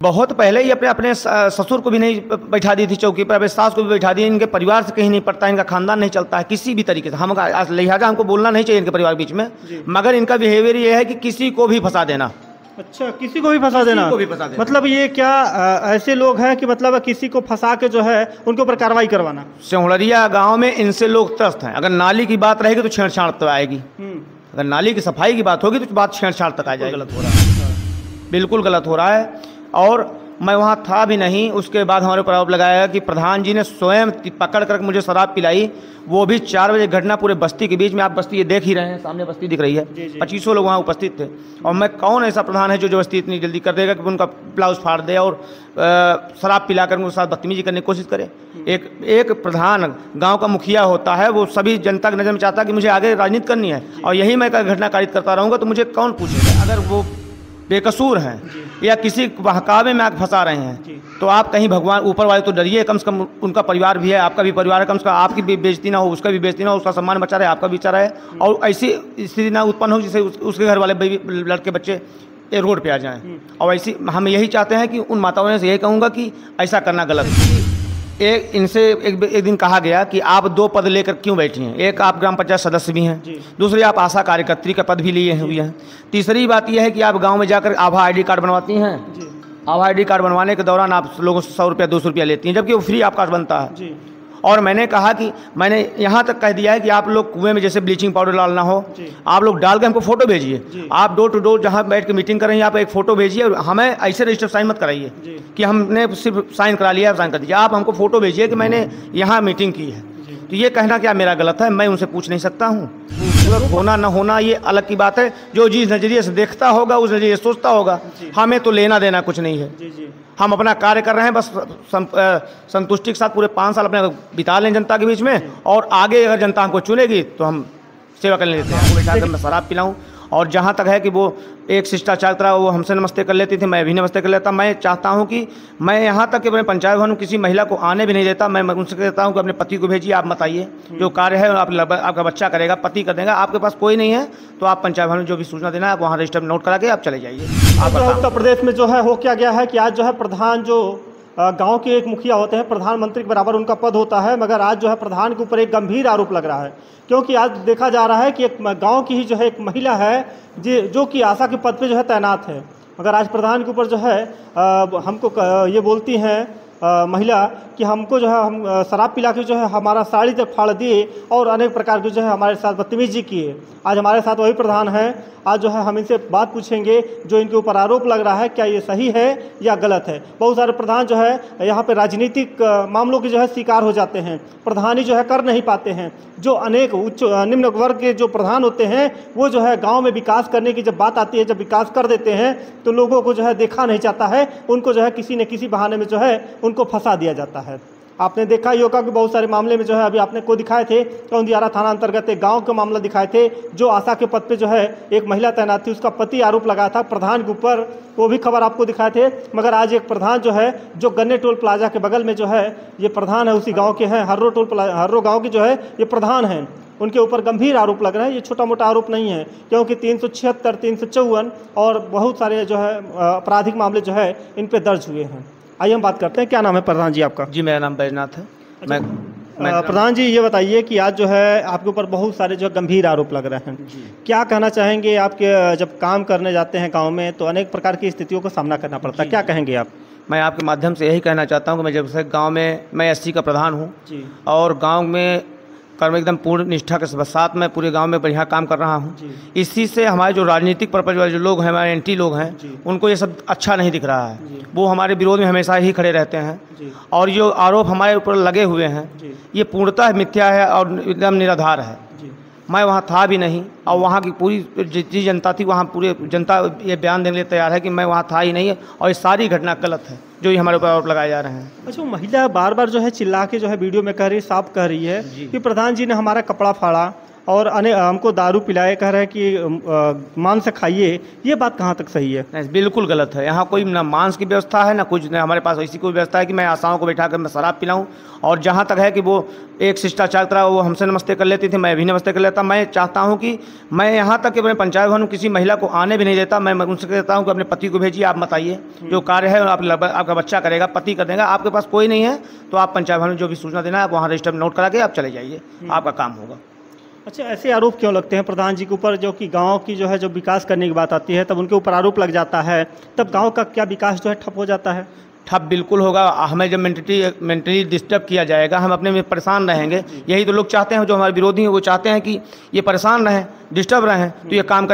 बहुत पहले ही अपने अपने ससुर को भी नहीं बैठा दी थी चौकी पर, अपने सास को भी बैठा दी। इनके परिवार से कहीं नहीं पड़ता, इनका खानदान नहीं चलता है किसी भी तरीके से। हम लिहाजा हमको बोलना नहीं चाहिए इनके परिवार के बीच में, मगर इनका बिहेवियर ये है कि किसी को भी फंसा देना। अच्छा, किसी को भी फंसा देना, मतलब ये क्या ऐसे लोग हैं कि मतलब किसी को फंसा के जो है उनके ऊपर कार्रवाई करवाना। सिहुड़रिया गांव में इनसे लोग त्रस्त हैं। अगर नाली की बात रहेगी तो छेड़छाड़ तो आएगी, अगर नाली की सफाई की बात होगी तो बात छेड़छाड़ तक आ जाएगी। गलत हो रहा है, बिल्कुल गलत हो रहा है। और मैं वहाँ था भी नहीं। उसके बाद हमारे ऊपर आरोप लगाया कि प्रधान जी ने स्वयं पकड़ कर मुझे शराब पिलाई, वो भी 4 बजे घटना पूरे बस्ती के बीच में। आप बस्ती ये देख ही रहे हैं, सामने बस्ती दिख रही है, 2500 लोग वहाँ उपस्थित थे। और मैं कौन ऐसा प्रधान है जो बस्ती इतनी जल्दी कर देगा कि उनका ब्लाउज फाड़ दे और शराब पिला कर उनके साथ बदतमीजी करने की कोशिश करे। एक प्रधान गांव का मुखिया होता है, वो सभी जनता की नज़र में चाहता है कि मुझे आगे राजनीति करनी है और यही मैं घटना कारित करता रहूँगा, तो मुझे कौन पूछेगा। अगर वो बेकसूर हैं या किसी बहकावे में आग फंसा रहे हैं तो आप कहीं भगवान ऊपर वाले तो डरिए, कम से कम उनका परिवार भी है, आपका भी परिवार है, कम से कम आपकी भी बेइज्जती ना हो, उसका भी बेइज्जती ना हो, उसका सम्मान बचा रहे, आपका भी बचा रहे, और ऐसी स्थिति ना उत्पन्न हो जिससे उसके घर वाले लड़के बच्चे रोड पे आ जाएं। और ऐसी हम यही चाहते हैं कि उन माताओं से यही कहूँगा कि ऐसा करना गलत है। इनसे एक दिन कहा गया कि आप 2 पद लेकर क्यों बैठी हैं। एक आप ग्राम पंचायत सदस्य भी हैं, दूसरी आप आशा कार्यकर्त्री का पद भी लिए हुए हैं, तीसरी बात यह है कि आप गांव में जाकर आभा आईडी कार्ड बनवाती हैं। आभा आईडी कार्ड बनवाने के दौरान आप लोगों से 100 रुपया 200 रुपया लेती हैं, जबकि वो फ्री आपका बनता है। और मैंने कहा कि मैंने यहाँ तक कह दिया है कि आप लोग कुएं में जैसे ब्लीचिंग पाउडर डालना हो, आप लोग डाल के हमको फोटो भेजिए। आप डोर टू डोर जहाँ बैठ के मीटिंग कर रही हैं, आप एक फ़ोटो भेजिए और हमें ऐसे रजिस्टर साइन मत कराइए कि हमने सिर्फ साइन करा लिया, साइन कर दीजिए। आप हमको फ़ोटो भेजिए कि मैंने यहाँ मीटिंग की है। तो ये कहना क्या मेरा गलत है? मैं उनसे पूछ नहीं सकता हूँ। होना ना होना ये अलग की बात है। जो जिस नज़रिए से देखता होगा उस नज़रिए सोचता होगा, हमें तो लेना देना कुछ नहीं है। हम अपना कार्य कर रहे हैं, बस संतुष्टि के साथ पूरे 5 साल अपने बिता लें जनता के बीच में, और आगे अगर जनता हमको चुनेगी तो हम सेवा करने लेते हैं। बैठा कर मैं शराब पिलाऊँ, और जहाँ तक है कि वो एक शिष्टाचार तरह वो हमसे नमस्ते कर लेती थी, मैं भी नमस्ते कर लेता। मैं चाहता हूँ कि मैं यहाँ तक कि अपने पंचायत भवन में किसी महिला को आने भी नहीं देता। मैं उनसे कहता हूँ कि अपने पति को भेजिए, आप मत आइए, जो कार्य है आपका बच्चा करेगा, पति कर देगा। आपके पास कोई नहीं है तो आप पंचायत भवन में जो भी सूचना देना है आप वहाँ रजिस्टर में नोट करा के आप चले जाइए। उत्तर प्रदेश में जो है हो क्या गया है कि आज जो है प्रधान जो गांव के एक मुखिया होते हैं, प्रधानमंत्री के बराबर उनका पद होता है, मगर आज जो है प्रधान के ऊपर एक गंभीर आरोप लग रहा है। क्योंकि आज देखा जा रहा है कि एक गांव की ही जो है एक महिला है जो कि आशा के पद पे जो है तैनात है, मगर आज प्रधान के ऊपर जो है हमको ये बोलती हैं महिला कि हमको जो है हम शराब पिला के जो है हमारा साड़ी तक फाड़ दिए और अनेक प्रकार के जो है हमारे साथ बदतमीजी किए। आज हमारे साथ वही प्रधान है। आज जो है हम इनसे बात पूछेंगे जो इनके ऊपर आरोप लग रहा है, क्या ये सही है या गलत है। बहुत सारे प्रधान जो है यहाँ पे राजनीतिक मामलों के जो है शिकार हो जाते हैं, प्रधानी जो है कर नहीं पाते हैं। जो अनेक उच्च निम्न वर्ग के जो प्रधान होते हैं वो जो है गाँव में विकास करने की जब बात आती है, जब विकास कर देते हैं तो लोगों को जो है देखा नहीं जाता है, उनको जो है किसी न किसी बहाने में जो है उनको फंसा दिया जाता है। आपने देखा ही होगा कि बहुत सारे मामले में जो है अभी आपने को दिखाए थे, कौंदियारा थाना अंतर्गत एक गांव का मामला दिखाए थे, जो आशा के पद पे जो है एक महिला तैनात थी, उसका पति आरोप लगाया था प्रधान के ऊपर, वो भी खबर आपको दिखाए थे। मगर आज एक प्रधान जो है जो गन्ने टोल प्लाजा के बगल में जो है ये प्रधान है, उसी गाँव के हैं, हर्रो गाँव के जो है ये प्रधान हैं, उनके ऊपर गंभीर आरोप लग रहे हैं। ये छोटा मोटा आरोप नहीं है, क्योंकि 376, 354 और बहुत सारे जो है आपराधिक मामले जो है इन पे दर्ज हुए हैं। आइए हम बात करते हैं। क्या नाम है प्रधान जी आपका? जी मेरा नाम बैजनाथ है। मैं प्रधान जी ये बताइए कि आज जो है आपके ऊपर बहुत सारे जो गंभीर आरोप लग रहे हैं, क्या कहना चाहेंगे? आपके जब काम करने जाते हैं गांव में तो अनेक प्रकार की स्थितियों का सामना करना पड़ता है, क्या कहेंगे आप? मैं आपके माध्यम से यही कहना चाहता हूँ कि मैं जब से गाँव में मैं SC का प्रधान हूँ और गाँव में कर्म एकदम पूर्ण निष्ठा के साथ मैं पूरे गांव में बढ़िया काम कर रहा हूं। इसी से हमारे जो राजनीतिक पर्पज वाले जो लोग हैं, हमारे एंटी लोग हैं, उनको ये सब अच्छा नहीं दिख रहा है। वो हमारे विरोध में हमेशा ही खड़े रहते हैं और जो आरोप हमारे ऊपर लगे हुए हैं ये पूर्णतः मिथ्या है और एकदम निराधार है। मैं वहाँ था भी नहीं और वहाँ की पूरी जितनी जनता थी वहाँ पूरे जनता ये बयान देने के लिए तैयार है कि मैं वहाँ था ही नहीं है और ये सारी घटना गलत है जो ये हमारे ऊपर आरोप लगाए जा रहे हैं। अच्छा, महिला बार बार जो है चिल्ला के जो है वीडियो में कह रही, साफ कह रही है कि प्रधान जी ने हमारा कपड़ा फाड़ा, और हमको दारू पिलाए, कह रहे हैं कि मांस खाइए, ये बात कहाँ तक सही है? नहीं, बिल्कुल गलत है। यहाँ कोई ना मांस की व्यवस्था है, ना कुछ, ना हमारे पास ऐसी कोई व्यवस्था है कि मैं आसाओं को बैठा कर मैं शराब पिलाऊँ। और जहाँ तक है कि वो एक शिष्टाचार की तरह वो हमसे नमस्ते कर लेती थी, मैं भी नमस्ते कर लेता। मैं चाहता हूँ कि मैं यहाँ तक कि अपने पंचायत भवन किसी महिला को आने भी नहीं देता। मैं उनसे कहता हूँ कि अपने पति को भेजिए, आप मत आइए, जो कार्य है आपका बच्चा करेगा, पति कर देगा। आपके पास कोई नहीं है तो आप पंचायत भवन में जो भी सूचना देना है आप वहाँ रजिस्टर में नोट करा के आप चले जाइए, आपका काम होगा। अच्छा, ऐसे आरोप क्यों लगते हैं प्रधान जी के ऊपर, जो कि गांव की जो है जो विकास करने की बात आती है तब उनके ऊपर आरोप लग जाता है, तब गांव का क्या विकास जो है ठप हो जाता है? ठप बिल्कुल होगा। हमें जब मेंटली डिस्टर्ब किया जाएगा, हम अपने में परेशान रहेंगे। यही तो लोग चाहते हैं, जो हमारे विरोधी हैं वो चाहते हैं कि ये परेशान रहें, डिस्टर्ब रहें, तो ये काम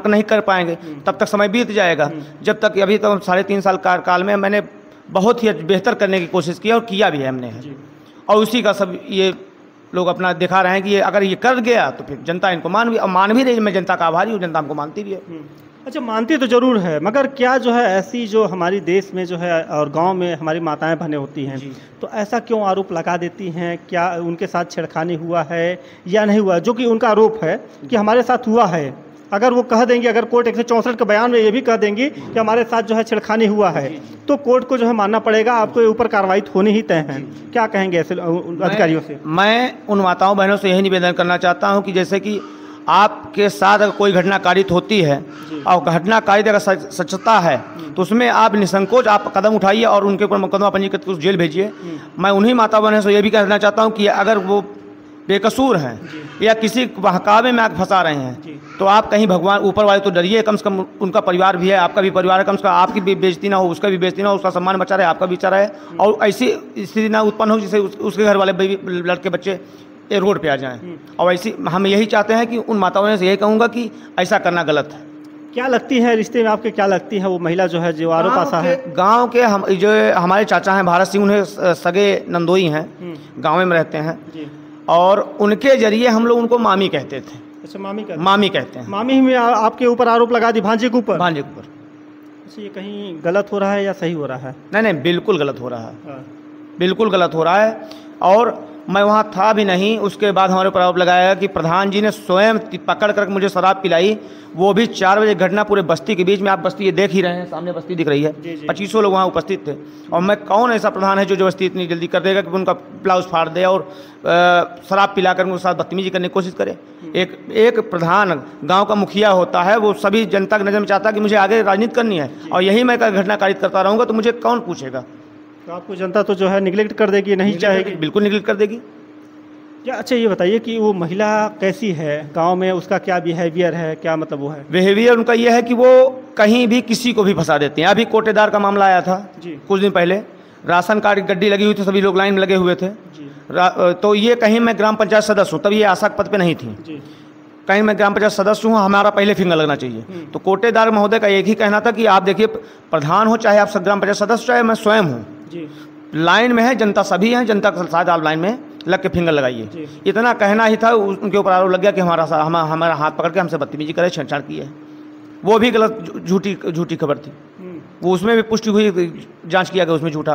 नहीं कर पाएंगे। तब तक समय बीत जाएगा। जब तक अभी तो 3.5 साल कार्यकाल में मैंने बहुत ही बेहतर करने की कोशिश की और किया भी है हमने, और उसी का सब ये लोग अपना दिखा रहे हैं कि ये अगर ये कर गया तो फिर जनता इनको मान भी रही। मैं जनता का आभारी हूँ, जनता हमको मानती भी है। अच्छा, मानती तो जरूर है, मगर क्या जो है ऐसी जो हमारी देश में जो है और गांव में हमारी माताएं बहनें होती हैं, तो ऐसा क्यों आरोप लगा देती हैं? क्या उनके साथ छेड़खानी हुआ है या नहीं हुआ? जो कि उनका आरोप है कि हमारे साथ हुआ है। अगर वो कह देंगे, अगर कोर्ट 164 के बयान में ये भी कह देंगी कि हमारे साथ जो है छेड़खानी हुआ है, तो कोर्ट को जो है मानना पड़ेगा, आपको ऊपर कार्रवाई होनी ही तय है। क्या कहेंगे ऐसे अधिकारियों से? मैं उन माताओं बहनों से यही निवेदन करना चाहता हूँ कि जैसे कि आपके साथ अगर कोई घटना कारित होती है और घटना कारित अगर सच्चता है तो उसमें आप निसंकोच आप कदम उठाइए और उनके ऊपर मुकदमा पंजीकृत कर जेल भेजिए। मैं उन्हीं माता बहनों से ये भी कहना चाहता हूँ कि अगर वो बेकसूर हैं या किसी बहकावे में आग फंसा रहे हैं तो आप कहीं भगवान ऊपर वाले तो डरिए। कम से कम उनका परिवार भी है, आपका भी परिवार है, कम से कम आपकी भी बेइज्जती ना हो, उसका भी बेइज्जती ना हो, उसका सम्मान बचा रहे, आपका भी बचा रहे, और ऐसी स्थिति ना उत्पन्न हो जिससे उसके घर वाले लड़के बच्चे ये रोड पे आ जाएं। और ऐसी हम यही चाहते हैं कि उन माताओं से यही कहूँगा कि ऐसा करना गलत है। क्या लगती है रिश्ते में आपके, क्या लगती है वो महिला जो है जो आरोप आसा है? गांव के हम जो हमारे चाचा हैं भारत सिंह, उन्हें सगे नंदोई हैं, गाँव में रहते हैं, और उनके जरिए हम लोग उनको मामी कहते थे। अच्छा, मामी कहते हैं। मामी में आपके ऊपर आरोप लगा दी, भांजे के ऊपर? भांजे के ऊपर। अच्छा, ये कहीं गलत हो रहा है या सही हो रहा है? नहीं, बिल्कुल गलत हो रहा है, बिल्कुल गलत हो रहा है। और मैं वहाँ था भी नहीं, उसके बाद हमारे ऊपर आरोप लगाया कि प्रधान जी ने स्वयं पकड़ कर मुझे शराब पिलाई, वो भी 4 बजे घटना पूरे बस्ती के बीच में। आप बस्ती ये देख ही रहे हैं, सामने बस्ती दिख रही है, 2500 लोग वहाँ उपस्थित थे। और मैं कौन ऐसा प्रधान है जो बस्ती इतनी जल्दी कर देगा कि उनका ब्लाउज फाड़ दे और शराब पिला कर उनके साथ बदतमीजी करने की कोशिश करे। एक प्रधान गाँव का मुखिया होता है, वो सभी जनता की नज़र में चाहता है कि मुझे आगे राजनीति करनी है, और यही मैं घटना कारित करता रहूँगा तो मुझे कौन पूछेगा? तो आपको जनता तो जो है निगलेक्ट कर देगी, नहीं चाहेगी? बिल्कुल निगलेक्ट कर देगी। अच्छा, ये बताइए कि वो महिला कैसी है गांव में, उसका क्या बिहेवियर है, क्या मतलब वो है? बिहेवियर उनका ये है कि वो कहीं भी किसी को भी फंसा देते हैं। अभी कोटेदार का मामला आया था कुछ दिन पहले, राशन कार्ड गड्डी लगी हुई थी, सभी लोग लाइन में लगे हुए थे। तो ये कहीं मैं ग्राम पंचायत सदस्य हूँ, तब ये आशा पद पे नहीं थी, कहीं मैं ग्राम पंचायत सदस्य हूँ, हमारा पहले फिंगर लगना चाहिए। तो कोटेदार महोदय का एक ही कहना था कि आप देखिए, प्रधान हो चाहे आप ग्राम पंचायत सदस्य, चाहे मैं स्वयं हूँ, लाइन में है, जनता सभी हैं, जनता के साथ आप लाइन में लग के फिंगर लगाइए। इतना कहना ही था। उनके ऊपर आरोप लग गया कि हमारा हाथ पकड़ के हमसे बदतमीजी करे, छेड़छाड़ की है। वो भी गलत झूठी खबर थी, वो उसमें भी पुष्टि हुई, जांच किया गया, उसमें झूठा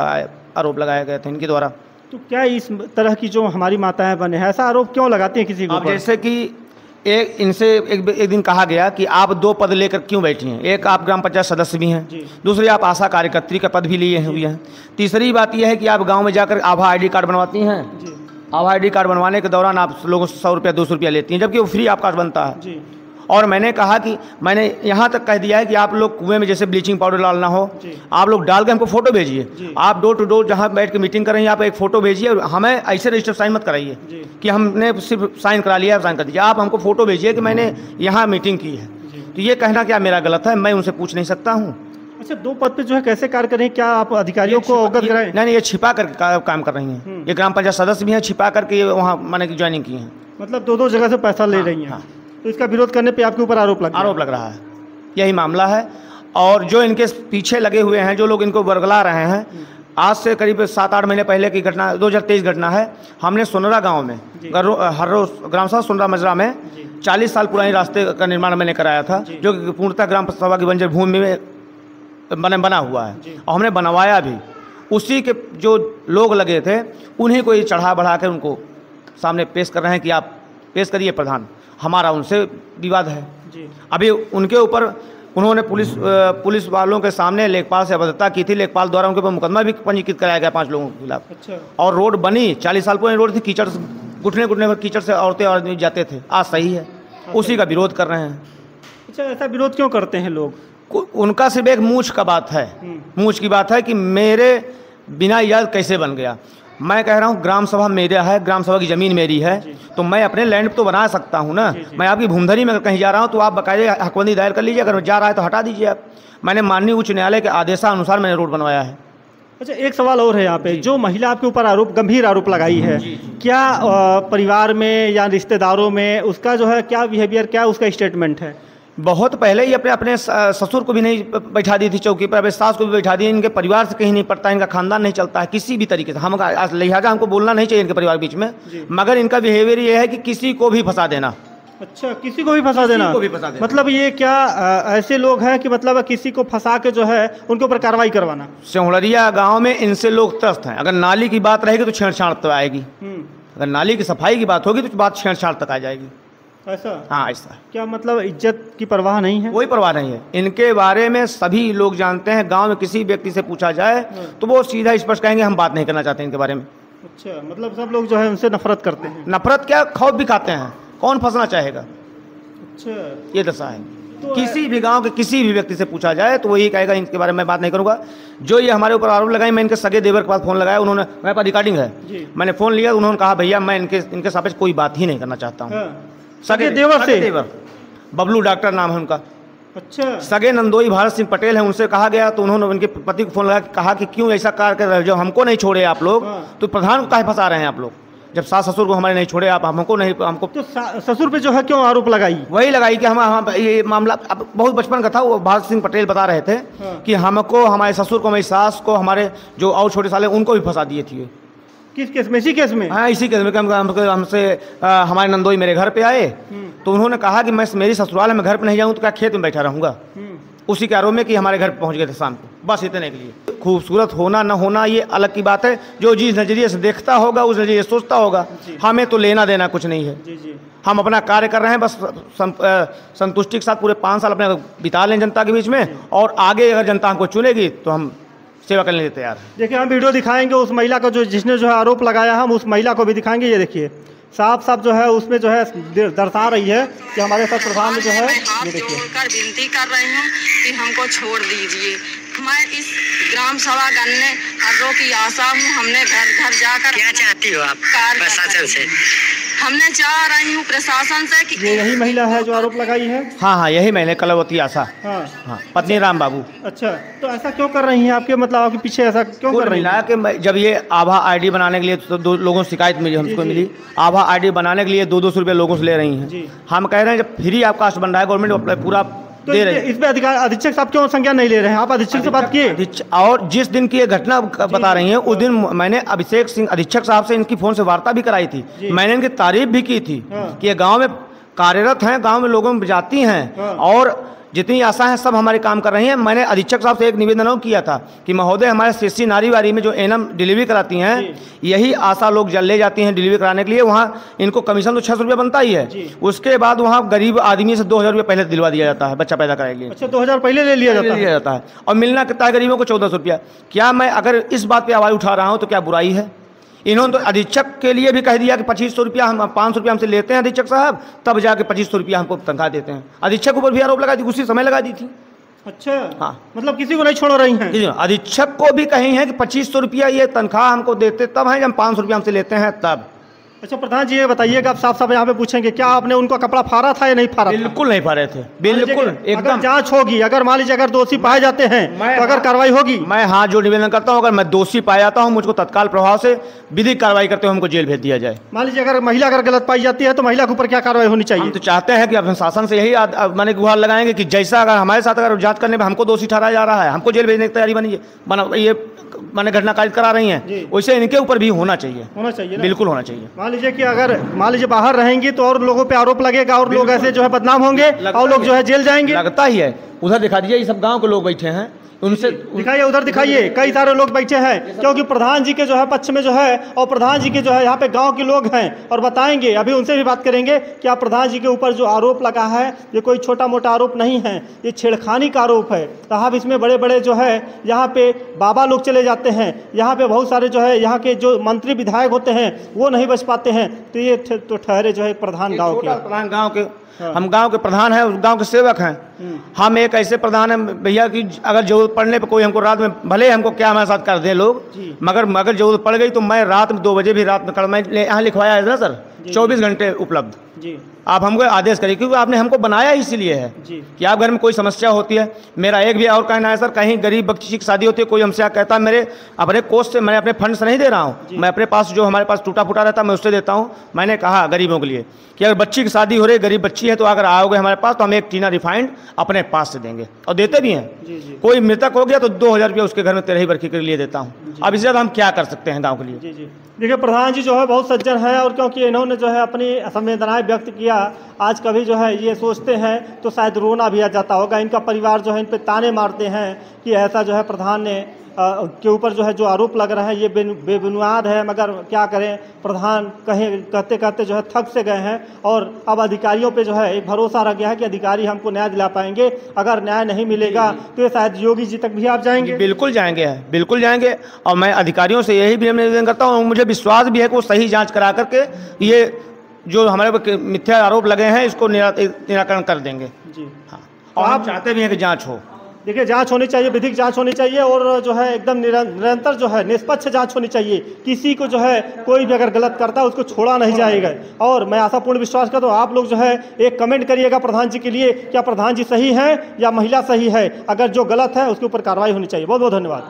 आरोप लगाया गया था इनके द्वारा। तो क्या इस तरह की जो हमारी माताएं बने हैं, ऐसा आरोप क्यों लगाती हैं किसी को? जैसे कि इनसे एक दिन कहा गया कि आप 2 पद लेकर क्यों बैठी हैं। एक आप ग्राम पंचायत सदस्य भी हैं, दूसरी आप आशा कार्यकर्त्री का पद भी लिए हुए हैं, तीसरी बात यह है कि आप गांव में जाकर आभा ID कार्ड बनवाती हैं। आभा ID कार्ड बनवाने के दौरान आप लोगों से 100 रुपया 200 रुपया लेती हैं, जबकि वो फ्री आपका बनता है। और मैंने कहा कि मैंने यहाँ तक कह दिया है कि आप लोग कुएं में जैसे ब्लीचिंग पाउडर डालना हो, आप लोग डाल के हमको फोटो भेजिए। आप डोर टू डोर जहाँ बैठ के मीटिंग कर रही हैं, आप एक फ़ोटो भेजिए, और हमें ऐसे रजिस्टर साइन मत कराइए कि हमने सिर्फ साइन करा लिया, साइन कर दीजिए। आप हमको फ़ोटो भेजिए कि मैंने यहाँ मीटिंग की है। तो ये कहना क्या मेरा गलत है? मैं उनसे पूछ नहीं सकता हूँ। अच्छा, 2 पद पे जो है कैसे कार्य करें? क्या आप अधिकारियों को अवगत कराएं? नहीं, ये छिपा कर काम कर रही हैं। ये ग्राम पंचायत सदस्य भी हैं, छिपा करके वहाँ माने की ज्वाइनिंग की है, मतलब 2-2 जगह से पैसा ले रही हैं। तो इसका विरोध करने पे आपके ऊपर आरोप लग रहा है। यही मामला है। और जो इनके पीछे लगे हुए हैं, जो लोग इनको बरगला रहे हैं, आज से करीब 7-8 महीने पहले की घटना, 2023 घटना है। हमने सोनरा गांव में, हर्रों ग्राम सभा सोनरा मजरा में 40 साल पुरानी रास्ते का निर्माण मैंने कराया था, जो कि पूर्णतः ग्राम सभा की बंजर भूमि में बना हुआ है, और हमने बनवाया भी। उसी के जो लोग लगे थे, उन्हीं को ये चढ़ा बढ़ा कर उनको सामने पेश कर रहे हैं कि आप पेश करिए प्रधान, हमारा उनसे विवाद है। जी। अभी उनके ऊपर उन्होंने पुलिस वालों के सामने लेखपाल से अभद्रता की थी। लेखपाल द्वारा उनके ऊपर मुकदमा भी पंजीकृत कराया गया 5 लोगों के खिलाफ। अच्छा। और रोड बनी, 40 साल पुरानी रोड थी, कीचड़ घुटने पर कीचड़ से औरतें और आदमी जाते थे, आज सही है। उसी का विरोध कर रहे हैं। अच्छा, ऐसा विरोध क्यों करते हैं लोग? उनका सिर्फ एक मूंछ का बात है, मूंछ की बात है कि मेरे बिना इजाज़त कैसे बन गया। मैं कह रहा हूँ ग्राम सभा मेरा है, ग्राम सभा की ज़मीन मेरी है, तो मैं अपने लैंड तो बना सकता हूँ ना। मैं आपकी भूमधरी में कहीं जा रहा हूँ तो आप बाकायदे हकबंदी दायर कर लीजिए, अगर जा रहा है तो हटा दीजिए आप। मैंने माननीय उच्च न्यायालय के आदेशानुसार मैंने रोड बनवाया है। अच्छा, एक सवाल और है यहाँ पे, जो महिला आपके ऊपर गंभीर आरोप लगाई है, क्या परिवार में या रिश्तेदारों में उसका जो है क्या बिहेवियर, क्या उसका स्टेटमेंट है? बहुत पहले ही अपने ससुर को भी नहीं बैठा दी थी चौकी पर, अपने सास को भी बैठा दी। इनके परिवार से कहीं नहीं पड़ता, इनका खानदान नहीं चलता है किसी भी तरीके से। हम लिहाजा हमको बोलना नहीं चाहिए इनके परिवार के बीच में, मगर इनका बिहेवियर ये है कि किसी को भी फंसा देना। अच्छा, किसी को भी फंसा देना? मतलब ये क्या ऐसे लोग हैं कि मतलब किसी को फंसा के जो है उनके ऊपर कार्रवाई करवाना? सिहुड़िया गाँव में इनसे लोग त्रस्त हैं। अगर नाली की बात रहेगी तो छेड़छाड़ तो आएगी, अगर नाली की सफाई की बात होगी तो बात छेड़छाड़ तक आ जाएगी। ऐसा? हाँ, ऐसा। क्या मतलब इज्जत की परवाह नहीं है? कोई परवाह नहीं है। इनके बारे में सभी लोग जानते हैं। गांव में किसी व्यक्ति से पूछा जाए तो वो सीधा स्पष्ट कहेंगे हम बात नहीं करना चाहते इनके बारे में। अच्छा, मतलब सब लोग जो है उनसे नफरत करते हैं? नफरत क्या, खौफ भी खाते हैं। कौन फंसना चाहेगा? अच्छा, ये दशा है। तो किसी भी गांव के किसी भी व्यक्ति से पूछा जाए तो वही कहेगा इनके बारे में बात नहीं करूंगा। जो ये हमारे ऊपर आरोप लगाए, मैं इनके सगे देवर के पास फ़ोन लगाया, उन्होंने, मेरे पास रिकॉर्डिंग है, मैंने फ़ोन लिया, उन्होंने कहा भैया मैं इनके सापेक्ष कोई बात ही नहीं करना चाहता हूँ। सगे देवर से? देवर, बबलू डॉक्टर नाम है उनका। अच्छा। सगे नंदोई भारत सिंह पटेल हैं, उनसे कहा गया तो उन्होंने उनके पति को फ़ोन लगा कहा कि क्यों ऐसा कार्य कर रहे हो, जब हमको नहीं छोड़े आप लोग तो प्रधान को काहे फंसा रहे हैं आप लोग, जब सास ससुर को हमारे नहीं छोड़े आप, हमको नहीं, हमको तो ससुर पे जो है क्यों आरोप लगाई? वही लगाई कि हम ये मामला अब बहुत बचपन का था। वो भारत सिंह पटेल बता रहे थे कि हमको, हमारे ससुर को, हमारी सास को, हमारे जो और छोटे साले उनको भी फंसा दिए थे। किस केस में? इसी केस में? हाँ, इसी केस में। हमसे हमारे नंदोई मेरे घर पे आए तो उन्होंने कहा कि मैं, मेरी ससुराल है, मैं घर पे नहीं जाऊँ तो क्या खेत में बैठा रहूँगा। उसी के आरोप में कि हमारे घर पहुँच गए थे शाम को, बस इतने के लिए। खूबसूरत होना न होना ये अलग की बात है, जो जिस नज़रिए से देखता होगा उस नज़रिए से सोचता होगा। हमें तो लेना देना कुछ नहीं है। हम अपना कार्य कर रहे हैं, बस संतुष्टि के साथ पूरे 5 साल अपने बिता लें जनता के बीच में, और आगे अगर जनता हमको चुनेगी तो हम सेवा करने के लिए तैयार है। देखिए, हम वीडियो दिखाएंगे उस महिला का जिसने जो है आरोप लगाया, हम उस महिला को भी दिखाएंगे। ये देखिए, साफ साफ जो है उसमें जो है दर्शा रही है कि हमारे साथ प्रधान में जो है, ये देखिए, विनती कर रही हूँ कि हमको छोड़ दीजिए। मैं इस ग्राम सभा गन्ने हर्रों की आशा हूँ। हमने घर घर जाकर, क्या चाहती हो आप प्रशासन से? हमने चाह रही हूँ प्रशासन से कि ये यही महिला है जो आरोप लगाई है? हाँ, यही महिला कलावती आशा। हाँ, पत्नी राम बाबू। अच्छा, तो ऐसा क्यों कर रही हैं? आपके मतलब आपके पीछे ऐसा क्यों कर रही हैं? कि जब ये आभा आईडी बनाने के लिए तो 2 लोगों से शिकायत मिली, हमको मिली, आभा आईडी बनाने के लिए 200 रुपये लोगों से ले रही हैं। हम कह रहे हैं जब फ्री आप कास्ट बन रहा है, गवर्नमेंट पूरा तो दे रहे हैं, इस पे अधीक्षक साहब क्यों संज्ञान नहीं ले रहे हैं? आप अधीक्षक से बात किए? और जिस दिन की ये घटना बता रही हैं उस दिन मैंने अभिषेक सिंह अधीक्षक साहब से इनकी फ़ोन से वार्ता भी कराई थी। मैंने इनकी तारीफ भी की थी कि ये गांव में कार्यरत हैं, गांव में लोगों में जाती हैं, और जितनी आशा है सब हमारे काम कर रही हैं। मैंने अधीक्षक साहब से एक निवेदन किया था कि महोदय, हमारे सीसी नारीवारी में जो एनम डिलीवरी कराती हैं, यही आशा लोग ले जाती हैं डिलीवरी कराने के लिए, वहाँ इनको कमीशन तो 600 रुपये बनता ही है। उसके बाद वहाँ गरीब आदमी से 2000 रुपये पहले दिलवा दिया जाता है बच्चा पैदा कराने। अच्छा, 2000 पहले ले लिया जाता है, और मिलना कितना है गरीबों को? 1400 रुपया। क्या मैं अगर इस बात पर आवाज़ उठा रहा हूँ तो क्या बुराई है? इन्होंने तो अधीक्षक के लिए भी कह दिया कि 2500 रुपया, हम 500 रुपया हमसे लेते हैं अधीक्षक साहब, तब जाके 2500 रुपया हमको तनख्वाह देते हैं। अधीक्षक ऊपर भी आरोप लगा दी, उसी समय लगा दी थी। अच्छा, हाँ, मतलब किसी को नहीं छोड़ रही हैं? अधीक्षक को भी कही है कि 2500 रुपया ये तनख्वाह हमको देते तब है, जब 500 रुपया हमसे लेते हैं तब। अच्छा प्रधान जी, ये बताइएगा, आप साफ साफ यहाँ पे पूछेंगे, क्या आपने उनका कपड़ा फाड़ा था या नहीं फाड़ा? बिल्कुल नहीं फाड़े थे, बिल्कुल एकदम। जांच होगी, अगर मान लीजिए अगर दोषी पाए जाते हैं तो अगर कार्रवाई होगी? मैं हाथ जोड़ निवेदन करता हूँ, अगर मैं दोषी पाया जाता हूँ मुझको तत्काल प्रभाव से विधिक कार्रवाई करते हुए हमको जेल भेज दिया जाए। मान लीजिए अगर महिला अगर गलत पाई जाती है तो महिला के ऊपर क्या कार्रवाई होनी चाहिए? हम तो चाहते हैं कि अपने शासन से यही मैंने गुहार लगाएंगे कि जैसा अगर हमारे साथ अगर जांच करने में हमको दोषी ठहराया जा रहा है, हमको जेल भेजने की तैयारी बनी ये मैंने घटना कारित करा रही हैं, वैसे इनके ऊपर भी होना चाहिए ना? बिल्कुल होना चाहिए। मान लीजिए कि अगर मान लीजिए बाहर रहेंगी तो और लोगों पे आरोप लगेगा और लोग ऐसे जो है बदनाम होंगे और लोग जो है जेल जाएंगे। लगता ही है। उधर दिखा दीजिए, ये सब गांव के लोग बैठे हैं, उनसे दिखाइए, उधर दिखाइए, कई सारे लोग बैठे हैं, क्योंकि प्रधान जी के जो है पक्ष में जो है, और प्रधान जी के जो है यहाँ पे गांव के लोग हैं और बताएंगे, अभी उनसे भी बात करेंगे कि आप प्रधान जी के ऊपर जो आरोप लगा है ये कोई छोटा मोटा आरोप नहीं है, ये छेड़खानी का आरोप है साहब। इसमें बड़े बड़े जो है यहाँ पे बाबा लोग चले जाते हैं, यहाँ पे बहुत सारे जो है यहाँ के जो मंत्री विधायक होते हैं वो नहीं बच पाते हैं, तो ये तो ठहरे जो है प्रधान गाँव के, प्रधान गाँव के। हम गांव के प्रधान हैं, उस गांव के सेवक हैं। हम एक ऐसे प्रधान हैं भैया कि अगर जरूरत पड़ने पर कोई हमको रात में, भले हमको क्या हमारे साथ कर दें लोग, मगर जरूरत पड़ गई तो मैं रात में 2 बजे भी रात में कर, मैं यहाँ लिखवाया है ना सर, 24 घंटे उपलब्ध जी। आप हमको आदेश करिए, क्योंकि आपने हमको बनाया इसीलिए है कि आप घर में कोई समस्या होती है। मेरा एक भी और कहना है सर, कहीं गरीब बच्ची की शादी होती है, कोई हमसे कहता है मेरे अपने कोष से, मैं अपने फंड से नहीं दे रहा हूँ, मैं अपने पास जो हमारे पास टूटा फूटा रहता है मैं उससे देता हूँ। मैंने कहा गरीबों के लिए कि अगर बच्ची की शादी हो रही, गरीब बच्ची है, तो अगर आओगे हमारे पास तो हम एक टीना रिफाइंड अपने पास से देंगे, और देते भी हैं। कोई मृतक हो गया तो 2000 रुपया उसके घर में 13 बरखी के लिए देता हूँ। अब इससे ज़्यादा हम क्या कर सकते हैं गाँव के लिए। जी। देखिए प्रधान जी जो है बहुत सज्जन हैं, और क्योंकि इन्होंने जो है अपनी संवेदनाएं व्यक्त किया, आज कभी जो है ये सोचते हैं तो शायद रोना भी आ जाता होगा। इनका परिवार जो है इन पे ताने मारते हैं कि ऐसा जो है प्रधान ने के ऊपर जो है जो आरोप लग रहा है ये बेबुनियाद है, मगर क्या करें, प्रधान कहते कहते जो है थक से गए हैं, और अब अधिकारियों पे जो है एक भरोसा रह गया है कि अधिकारी हमको न्याय दिला पाएंगे। अगर न्याय नहीं मिलेगा तो ये शायद योगी जी तक भी आप जाएंगे। बिल्कुल जाएंगे, बिल्कुल जाएंगे, और मैं अधिकारियों से यही भी निवेदन करता हूँ, मुझे विश्वास भी है कि वो सही जाँच करा करके ये जो हमारे पर मिथ्या आरोप लगे हैं इसको निराकरण कर देंगे जी। हाँ, और आप चाहते भी हैं कि जाँच हो। देखिए जांच होनी चाहिए, विधिक जांच होनी चाहिए, और जो है एकदम निरंतर जो है निष्पक्ष जांच होनी चाहिए। किसी को जो है कोई भी अगर गलत करता है उसको छोड़ा नहीं जाएगा। और मैं आशापूर्ण विश्वास करता हूँ आप लोग जो है एक कमेंट करिएगा प्रधान जी के लिए, क्या प्रधान जी सही हैं या महिला सही है। अगर जो गलत है उसके ऊपर कार्रवाई होनी चाहिए। बहुत बहुत धन्यवाद।